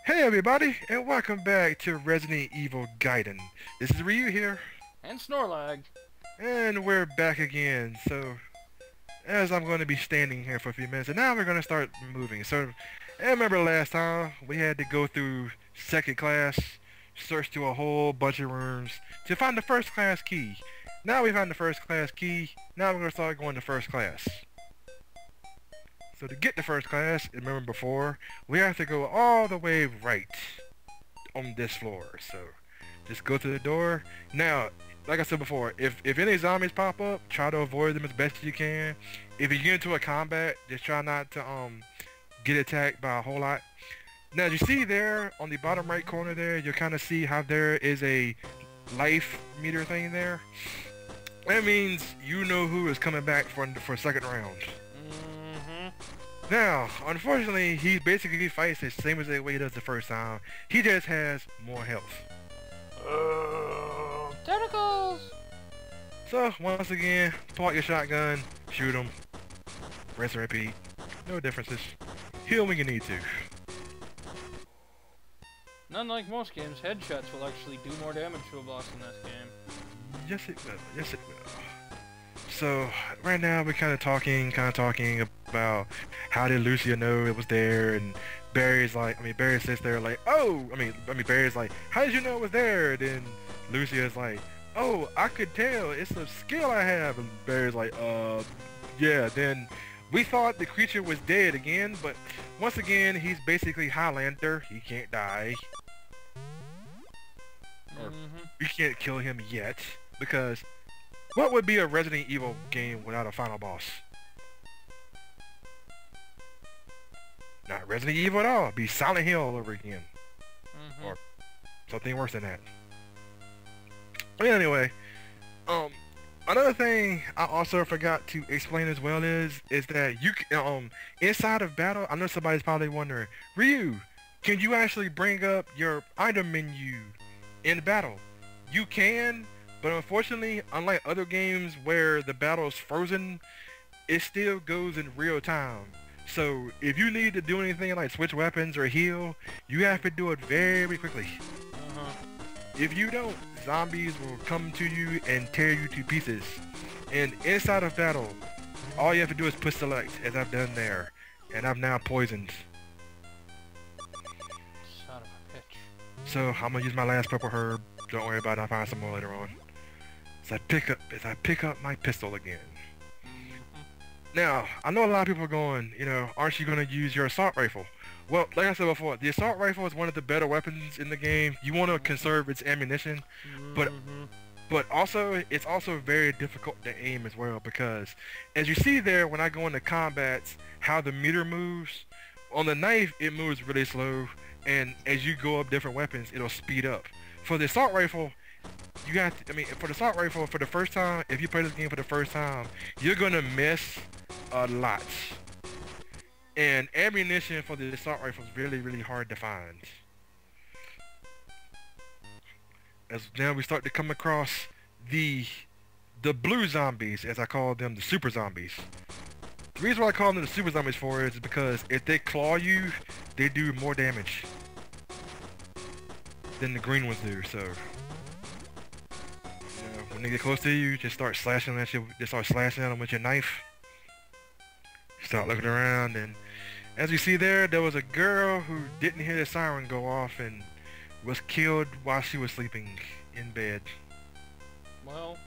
Hey everybody, and welcome back to Resident Evil Gaiden. This is Ryu here, And Snorlag. and we're back again. So, as I'm going to be standing here for a few minutes, and now we're going to start moving. So, and remember last time, we had to go through second class, search through a whole bunch of rooms to find the first class key. Now we found the first class key, now we're going to start going to first class. So to get to first class, remember before, we have to go all the way right on this floor. So just go through the door. Now, like I said before, if any zombies pop up, try to avoid them as best as you can. If you get into a combat, just try not to get attacked by a whole lot. Now, as you see there on the bottom right corner there, you'll kind of see how there is a life meter thing there. That means you know who is coming back for second round. Now, unfortunately, he basically fights the same as the way he does the first time. He just has more health. Tentacles! So, once again, pull out your shotgun, shoot him, rinse and repeat. No differences. Heal when you need to. Unlike most games, headshots will actually do more damage to a boss in this game. Yes, it will. Yes, it will. So, right now we're kind of talking about how did Lucia know it was there, and Barry sits there like, oh, Barry's like, how did you know it was there? Then Lucia's like, oh, I could tell, it's a skill I have, and Barry's like, yeah, then we thought the creature was dead again, but once again, he's basically Highlander, he can't die, or you can't kill him yet, because what would be a Resident Evil game without a final boss? Not Resident Evil at all. It'd be Silent Hill all over again. Or something worse than that. But anyway, another thing I also forgot to explain as well is that you inside of battle, I know somebody's probably wondering, Ryu, can you actually bring up your item menu in battle? You can. But unfortunately, unlike other games where the battle is frozen, it still goes in real time. So if you need to do anything like switch weapons or heal, you have to do it very quickly. If you don't, zombies will come to you and tear you to pieces. And inside of battle, all you have to do is push select, as I've done there. And I'm now poisoned. Son of a bitch. So I'm gonna use my last purple herb. Don't worry about it, I'll find some more later on. As I pick up my pistol again. Now, I know a lot of people are going, aren't you going to use your assault rifle? Well, like I said before, the assault rifle is one of the better weapons in the game. You want to conserve its ammunition, but also, it's also very difficult to aim as well, because as you see there when I go into combats, how the meter moves, on the knife it moves really slow, and as you go up different weapons, it'll speed up. For the assault rifle, for the assault rifle, for the first time, if you play this game for the first time, you're gonna miss a lot. And ammunition for the assault rifle is really, really hard to find. As now we start to come across the blue zombies, as I call them, the super zombies. The reason why I call them the super zombies for is because if they claw you, they do more damage than the green ones do, so when they get close to you, just start slashing at them with your knife. Start looking around, and as you see there was a girl who didn't hear the siren go off and was killed while she was sleeping in bed. Well,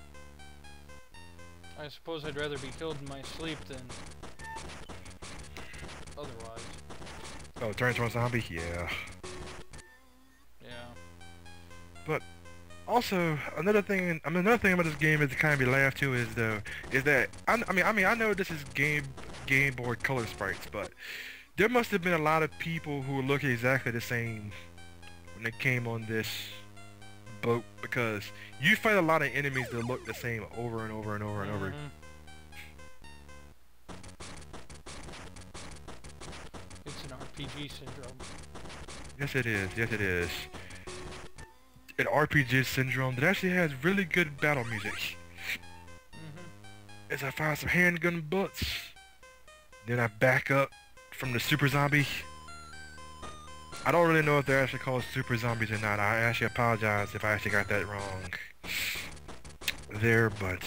I suppose I'd rather be killed in my sleep than otherwise. Oh, turn into a zombie? Yeah. Yeah. But also, another thing about this game is to kind of be laughed to is that I know this is Game Boy Color sprites, but there must have been a lot of people who look exactly the same when they came on this boat, because you fight a lot of enemies that look the same over and over and over and over. It's an RPG syndrome. Yes, it is. Yes, it is. An RPG syndrome that actually has really good battle music. As I fire some handgun bullets, then I back up from the super zombie. I don't really know if they're actually called super zombies or not. I actually apologize if I actually got that wrong there, but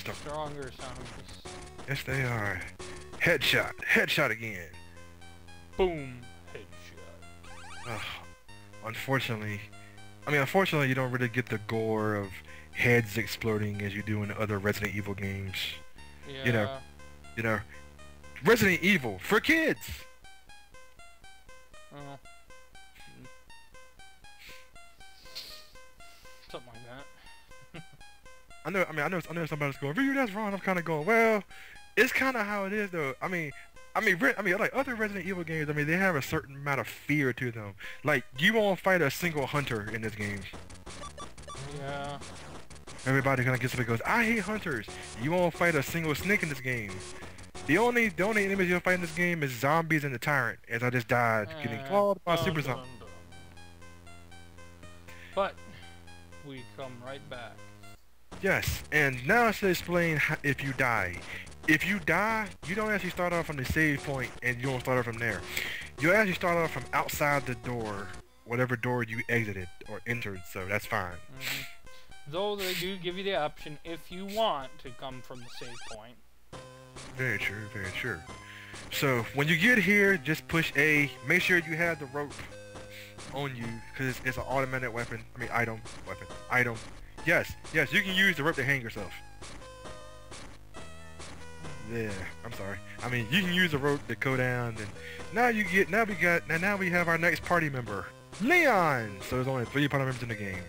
They're stronger zombies. yes, they are. Headshot. Headshot again. Boom. Headshot. Ugh. Unfortunately, unfortunately, you don't really get the gore of heads exploding as you do in other Resident Evil games. Yeah. You know, Resident Evil for kids. Oh. Something like that. I know somebody's going, Ryu, that's wrong. I'm kind of going, well, it's kind of how it is though. Like other Resident Evil games, they have a certain amount of fear to them. Like, you won't fight a single hunter in this game. Yeah. Everybody kind of gets up and goes, I hate hunters. You won't fight a single snake in this game. The only enemies you'll fight in this game is zombies and the tyrant, as I just died getting clawed by super zombies. But we come right back. Yes, and now I should explain if you die. If you die, you don't actually start off from the save point, and you don't start off from there. You actually start off from outside the door, whatever door you exited or entered, so that's fine. Though they do give you the option if you want to come from the save point. Very true, very true. So when you get here, just push A. Make sure you have the rope on you, because it's an automatic weapon. Item. Yes, you can use the rope to hang yourself. Yeah, I'm sorry. You can use the rope to go down, and now we have our next party member, Leon. So there's only 3 party members in the game.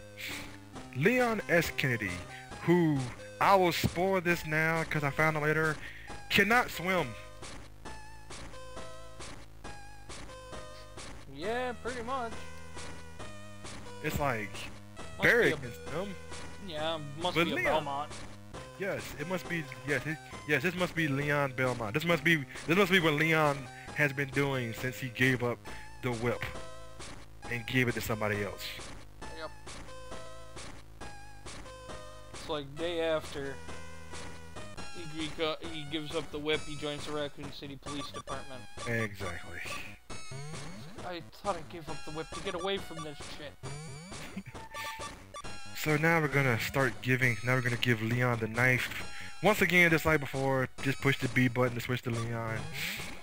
Leon S. Kennedy, who I will spoil this now because I found out later, cannot swim. Yeah, pretty much. It's like Barry can swim. Yeah, must But be a Leon, Belmont. Yes, it must be. Yes, this must be Leon Belmont. This must be what Leon has been doing since he gave up the whip and gave it to somebody else. Yep. It's like day after he gives up the whip, he joins the Raccoon City Police Department. Exactly. I thought I gave up the whip to get away from this shit. So now we're gonna give Leon the knife. Once again, just like before, just push the B button to switch to Leon.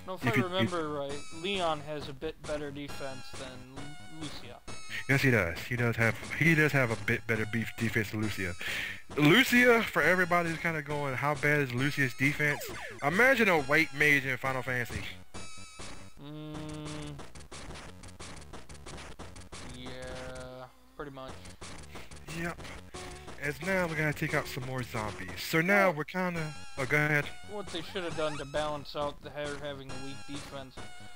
No, if I remember right, Leon has a bit better defense than Lucia. Yes, he does. He does have a bit better defense than Lucia. Lucia, for everybody who's kind of going, how bad is Lucia's defense? Imagine a white mage in Final Fantasy. Yeah, pretty much. Yep. As now we're gonna take out some more zombies. So now we're kinda... Oh, go ahead. What they should have done to balance out her having a weak defense,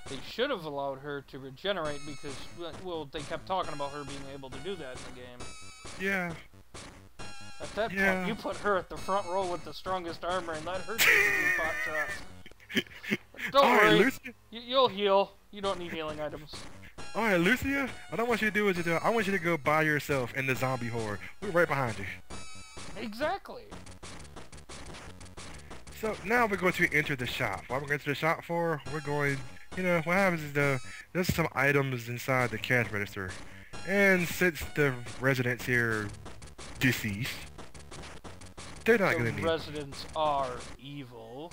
they should have allowed her to regenerate because, well, they kept talking about her being able to do that in the game. Yeah. At that point, you put her at the front row with the strongest armor and let her take the pot shots. Don't worry, Lucia. You'll heal. You don't need healing items. Alright, Lucia, what I want you to do is I want you to go by yourself in the zombie horde. We're right behind you. Exactly. So now we're going to enter the shop. What we're going to the shop for, we're going, what happens is there's some items inside the cash register. And since the residents here are deceased, they're not going to need... The residents are evil.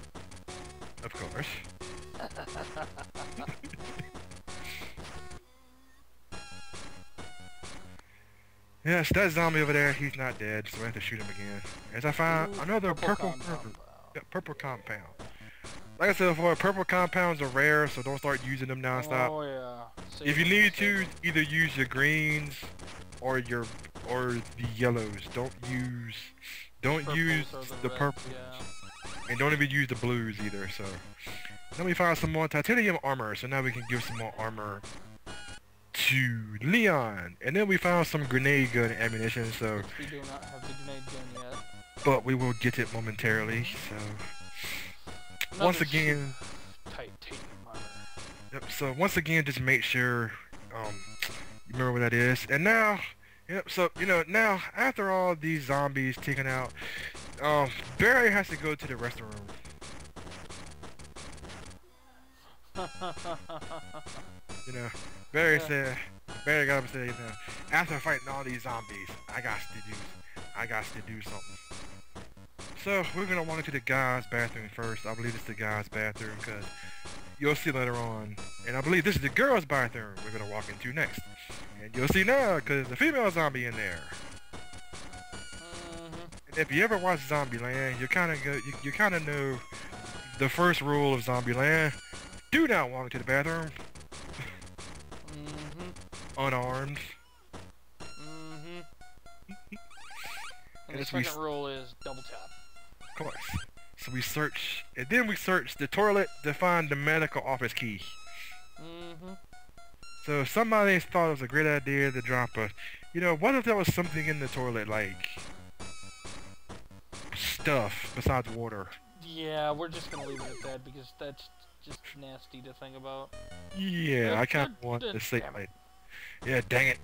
Of course. Yes, that zombie over there, he's not dead, so we have to shoot him again. As I found another purple compound. Like I said before, purple compounds are rare, so don't start using them nonstop. Oh yeah. If you need to, either use your greens or the yellows. Don't use the purples. Yeah. And don't even use the blues either, so. Then we found some more titanium armor, so now we can give some more armor to Leon. And then we found some grenade gun ammunition, so... We do not have the grenade gun yet. But we will get it momentarily, so... Once again... Titanium armor. Yep, so once again, just make sure, you remember what that is. And now... Yep, so, now, after all these zombies taken out, Barry has to go to the restroom. You know, Barry Yeah. said, Barry got up and said, you know, after fighting all these zombies, I got to do something. So we're gonna walk into the guy's bathroom first. I believe it's the guy's bathroom because you'll see later on, and I believe this is the girl's bathroom we're gonna walk into next, and you'll see now because there's a female zombie in there. And if you ever watch Zombieland, you kind of know the first rule of Zombieland: do not walk into the bathroom unarmed. And the second rule is double tap. Of course. So we search, and then we search the toilet to find the medical office key. So somebody thought it was a great idea to drop a, you know, what if there was something in the toilet, like stuff besides water? Yeah, we're just gonna leave it at that because that's just nasty to think about. Yeah, I kind of want to say like, yeah, dang it.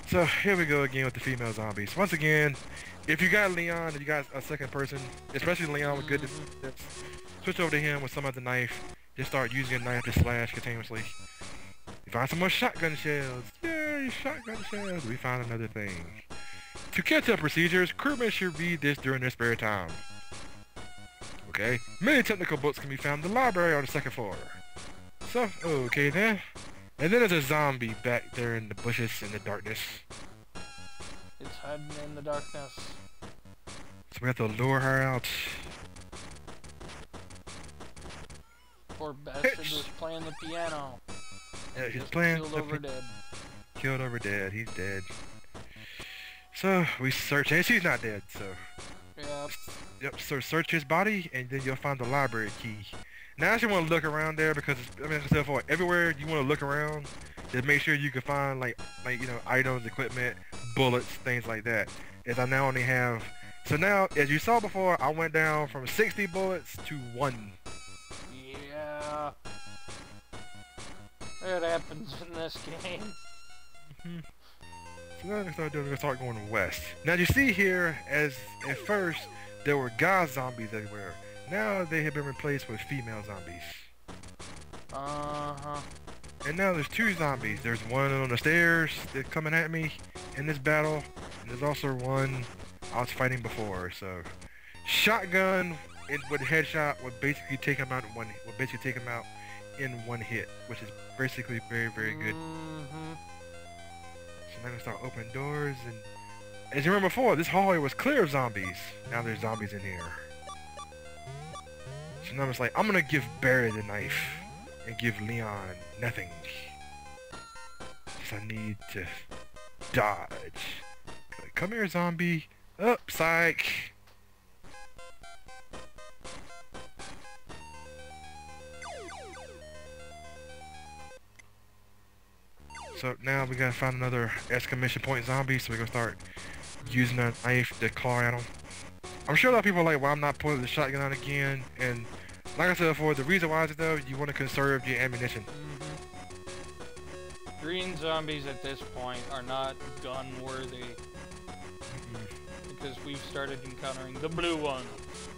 So here we go again with the female zombies. Once again, if you got Leon and you got a second person, especially Leon with good defense, switch over to him with some of the knife. Just start using a knife to slash continuously. You find some more shotgun shells. Yay, shotgun shells. We found another thing. To catch up procedures, crewmen should read this during their spare time. Okay, many technical books can be found in the library on the second floor. So, okay then. And then there's a zombie back there in the bushes in the darkness. It's hiding in the darkness. So we have to lure her out. Poor bastard was playing the piano. Yeah, she's Just playing. killed over dead. Killed over dead. He's dead. So we search, and she's not dead. So. Yep. Yep. So search his body, and then you'll find the library key. Now, I actually want to look around there because, I mean, as I said before, everywhere you want to look around to make sure you can find, like you know, items, equipment, bullets, things like that. As I now only have, so now, as you saw before, I went down from 60 bullets to 1. Yeah. That happens in this game. So now we're going to start going west. Now, you see here, as at first, there were guy zombies everywhere. Now they have been replaced with female zombies. And now there's 2 zombies. There's one on the stairs that's coming at me in this battle. And there's also one I was fighting before. So, shotgun with headshot would basically take him out in one. Would basically take him out in one hit, which is basically very, very good. So now I'm gonna start opening doors, and as you remember before, this hallway was clear of zombies. Now there's zombies in here. So now I'm just like, I'm gonna give Barry the knife and give Leon nothing. Because I need to dodge. Come here, zombie. Oh, psych. So now we gotta find another exclamation point zombie, so we're gonna start using a knife to claw at them. I'm sure a lot of people are like, well, I'm not pulling the shotgun out again, and like I said before, the reason why is though, you want to conserve your ammunition. Green zombies at this point are not gun worthy. Because we've started encountering the blue ones.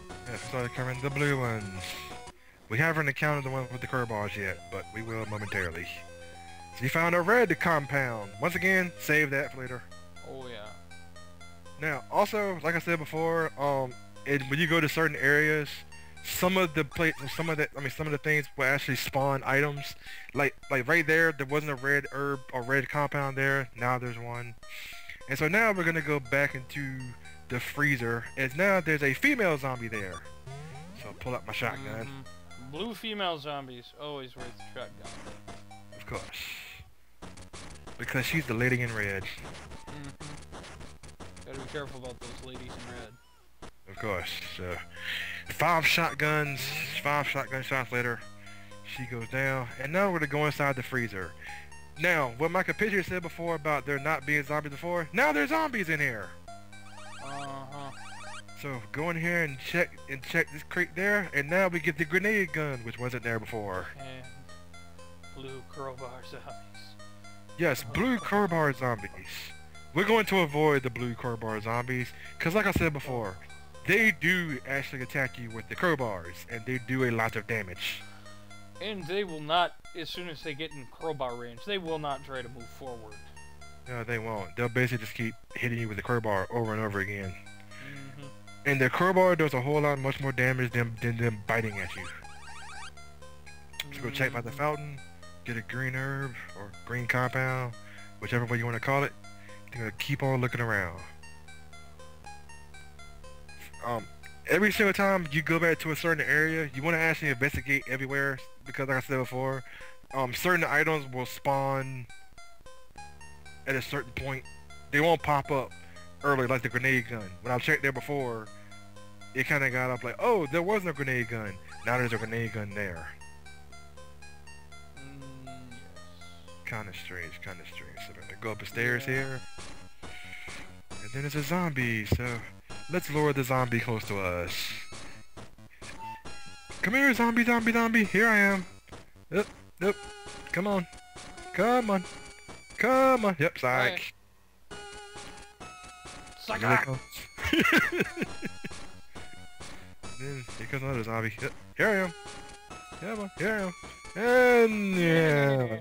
Yeah, we started covering the blue ones. We haven't encountered the ones with the crowbars yet, but we will momentarily. So you found a red compound. Once again, save that for later. Oh yeah. Now, also, like I said before, when you go to certain areas, some of the things will actually spawn items. Like right there wasn't a red herb or red compound there. Now there's one. And so now we're gonna go back into the freezer, as now there's a female zombie there. So I'll pull out my shotgun. Blue female zombies, always worth the shotgun. Of course. Because she's the lady in red. Gotta be careful about those ladies in red. Of course. So 5 shotgun shots later, she goes down. And now we're gonna go inside the freezer. Now, what my competitor said before about there not being zombies before, now there's zombies in here. So go in here and check this crate there, and now we get the grenade gun, which wasn't there before. And blue crowbar zombies. Yes, blue crowbar zombies. We're going to avoid the blue crowbar zombies, because like I said before, they do actually attack you with the crowbars, and they do a lot of damage. And they will not, as soon as they get in crowbar range, they will not try to move forward. No, they won't. They'll basically just keep hitting you with the crowbar over and over again. Mm-hmm. And the crowbar does a whole lot much more damage than them biting at you. So go check by the fountain, get a green herb or green compound, whichever way you want to call it. You're gonna keep on looking around. Every single time you go back to a certain area, you want to actually investigate everywhere because, like I said before, certain items will spawn at a certain point. They won't pop up early like the grenade gun. When I checked there before, it kind of got up like, oh, there was no grenade gun. Now there's a grenade gun there. Yes. Kind of strange, kind of strange. So I'm gonna go up the stairs here, and then there's a zombie. So let's lure the zombie close to us. Come here, zombie, zombie, zombie. Here I am. Yep, yep. Come on. Come on. Come on. Yep, psych. Suck Here it up! comes. Then here comes another zombie. Yep, here I am. Come on, here I am. And yeah.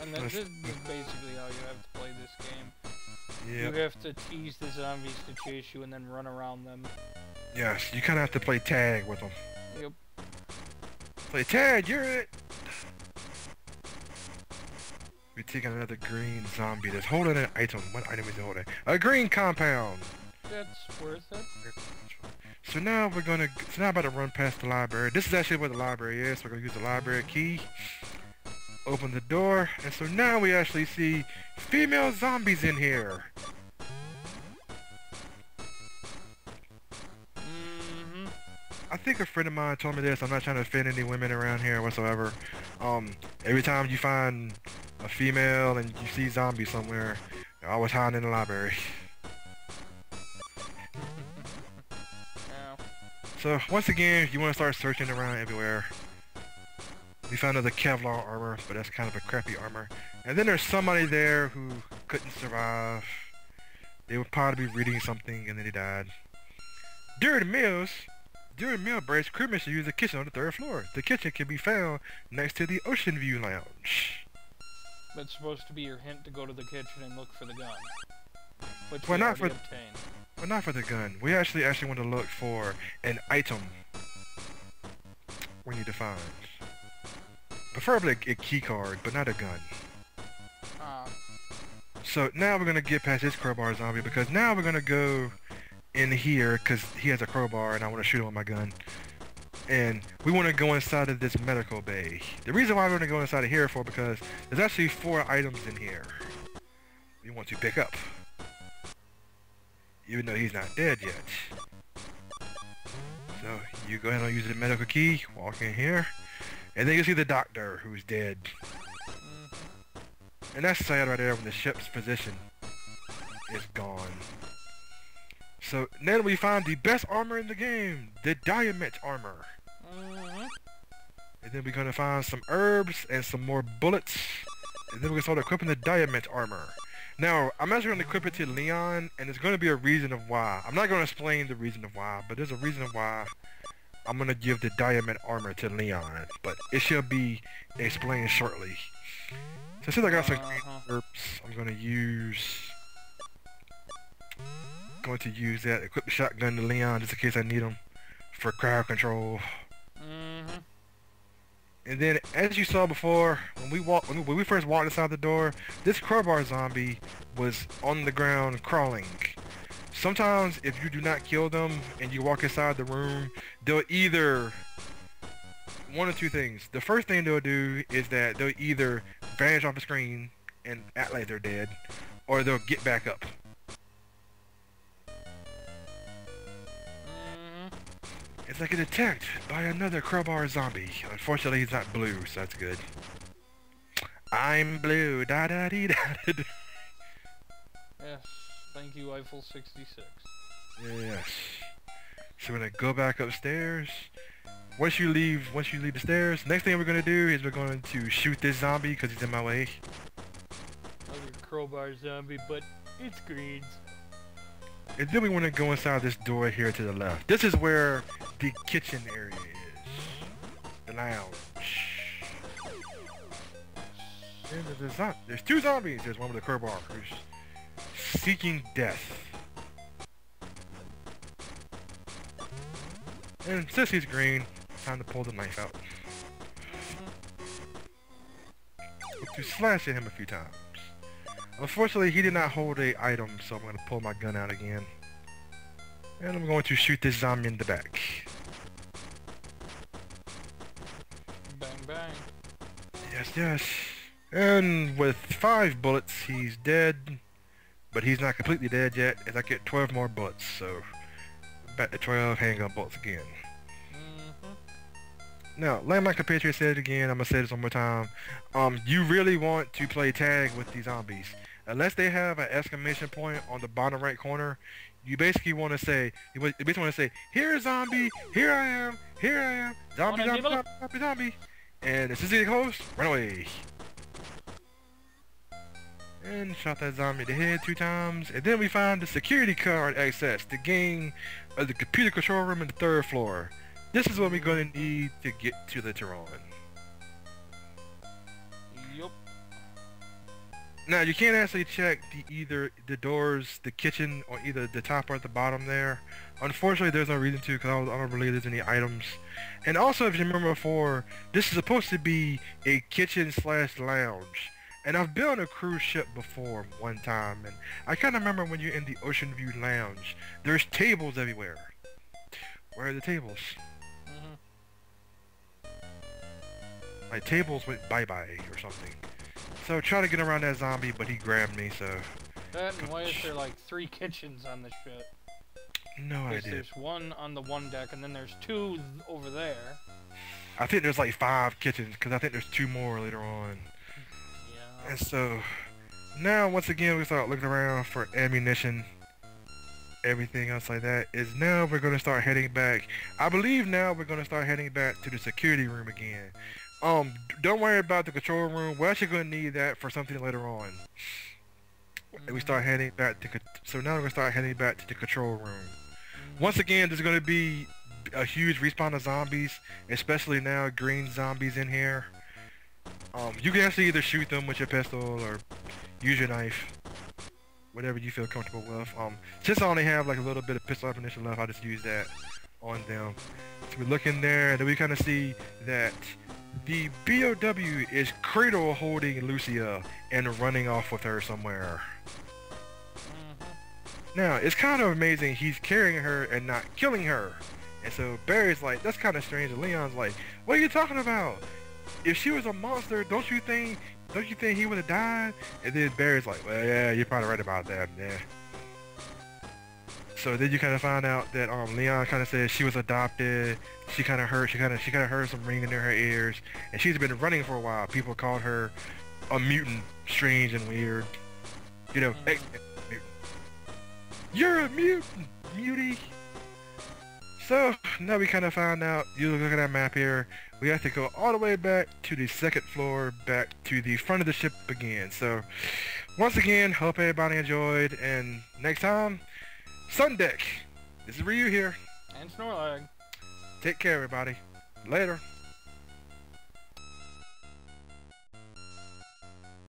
And this is basically how you have to play this game. Yep. You have to tease the zombies to chase you and then run around them. Yes, you kind of have to play tag with them. Yep. Play tag, you're it. We're taking another green zombie that's holding an item. What item is he holding? A green compound. That's worth it. So now we're gonna. So now I'm about to run past the library. This is actually where the library is. So we're gonna use the library key. Open the door, and so now we actually see female zombies in here. I think a friend of mine told me this. I'm not trying to offend any women around here whatsoever. Every time you find a female and you see zombies somewhere, they're always hiding in the library. So once again, you want to start searching around everywhere. We found another Kevlar armor, but that's kind of a crappy armor. And then there's somebody there who couldn't survive. They would probably be reading something and then they died. During meal breaks, crewmen should use the kitchen on the 3rd floor. The kitchen can be found next to the Ocean View Lounge. That's supposed to be your hint to go to the kitchen and look for the gun. Which Well, we not already for- obtained. Well, not for the gun. We actually want to look for an item we need to find. Preferably a key card, but not a gun. So now we're going to get past this crowbar zombie because now we're going to go in here because he has a crowbar and I want to shoot him with my gun. And we want to go inside of this medical bay. The reason why we're going to go inside of here for because there's actually 4 items in here we want to pick up. Even though he's not dead yet. So you go ahead and use the medical key, walk in here, and then you see the doctor who's dead. And that's sad right there when the ship's position is gone. So then we find the best armor in the game, the Diamond armor. And then we're gonna find some herbs and some more bullets. And then we're gonna start equipping the Diamond armor. Now, I'm actually going to equip it to Leon, and there's going to be a reason of why. I'm not going to explain the reason of why, but there's a reason of why I'm going to give the Diamond armor to Leon. But it shall be explained shortly. So since I got some green herbs, I'm going to use that, equip the shotgun to Leon just in case I need him for crowd control. And then, as you saw before, when we first walked inside the door, this crowbar zombie was on the ground crawling. Sometimes, if you do not kill them and you walk inside the room, they'll either one of two things. The first thing they'll do is that they'll either vanish off the screen and act like they're dead, or they'll get back up. It's like get attacked by another crowbar zombie. Unfortunately, he's not blue, so that's good. I'm blue, da da dee da da da. Yes, thank you, Eiffel 66. Yes. So we're gonna go back upstairs. Once you leave the stairs, next thing we're gonna do is we're going to shoot this zombie because he's in my way. Another crowbar zombie, but it's greens. And then we want to go inside this door here to the left. This is where the kitchen area is. The lounge. And there's two zombies. There's one with a crowbar who's seeking death. And since he's green, time to pull the knife out. To slash at him a few times. Unfortunately, he did not hold a item, so I'm going to pull my gun out again. And I'm going to shoot this zombie in the back. Bang, bang. Yes, yes. And with 5 bullets, he's dead. But he's not completely dead yet, as I get 12 more bullets, so back to 12 handgun bullets again. Now, like my compatriot said it again, I'm going to say this one more time. You really want to play tag with these zombies. Unless they have an exclamation point on the bottom right corner, you basically want to say, here zombie, here I am, zombie, zombie, zombie, zombie, zombie. And as soon as they get close, run away. And shot that zombie in the head 2 times. And then we found the security card access to gain the computer control room in the 3rd floor. This is what we're going to need to get to the Tehran. Yup. Now, you can't actually check either the doors, the kitchen, or either the top or the bottom there. Unfortunately, there's no reason to, because I don't believe there's any items. And also, if you remember before, this is supposed to be a kitchen/lounge. And I've been on a cruise ship before one time, and I kind of remember when you're in the Ocean View Lounge, there's tables everywhere. Where are the tables? My tables went bye-bye or something. So try to get around that zombie, but he grabbed me, so... That and why is there like 3 kitchens on this ship? No idea. There's one on the one deck, and then there's 2 over there. I think there's like 5 kitchens, because I think there's 2 more later on. Yeah. And so, now once again we start looking around for ammunition. Everything else like that is now we're going to start heading back. I believe now we're going to start heading back to the security room again. Don't worry about the control room. We're actually going to need that for something later on. We start heading back to, so now we're going to start heading back to the control room. Once again, there's going to be a huge respawn of zombies, especially now green zombies in here. You can actually either shoot them with your pistol or use your knife. Whatever you feel comfortable with. Since I only have like a little bit of pistol ammunition left, I'll just use that on them. So we look in there, and then we kind of see that the BOW is cradle holding Lucia and running off with her somewhere. Now, it's kind of amazing he's carrying her and not killing her. And so Barry's like, that's kind of strange, and Leon's like, what are you talking about? If she was a monster, don't you think he would have died? And then Barry's like, well, yeah, you're probably right about that, yeah. So then you kind of find out that Leon kind of says she was adopted. She kind of heard some ringing in her ears, and she's been running for a while. People called her a mutant, strange and weird. You know, mutant. You're a mutant, mutie. So now we kind of found out. You look at that map here. We have to go all the way back to the 2nd floor, back to the front of the ship again. So once again, hope everybody enjoyed, and next time, Sundeck. This is Ryu here. And Snorlag. Take care, everybody. Later.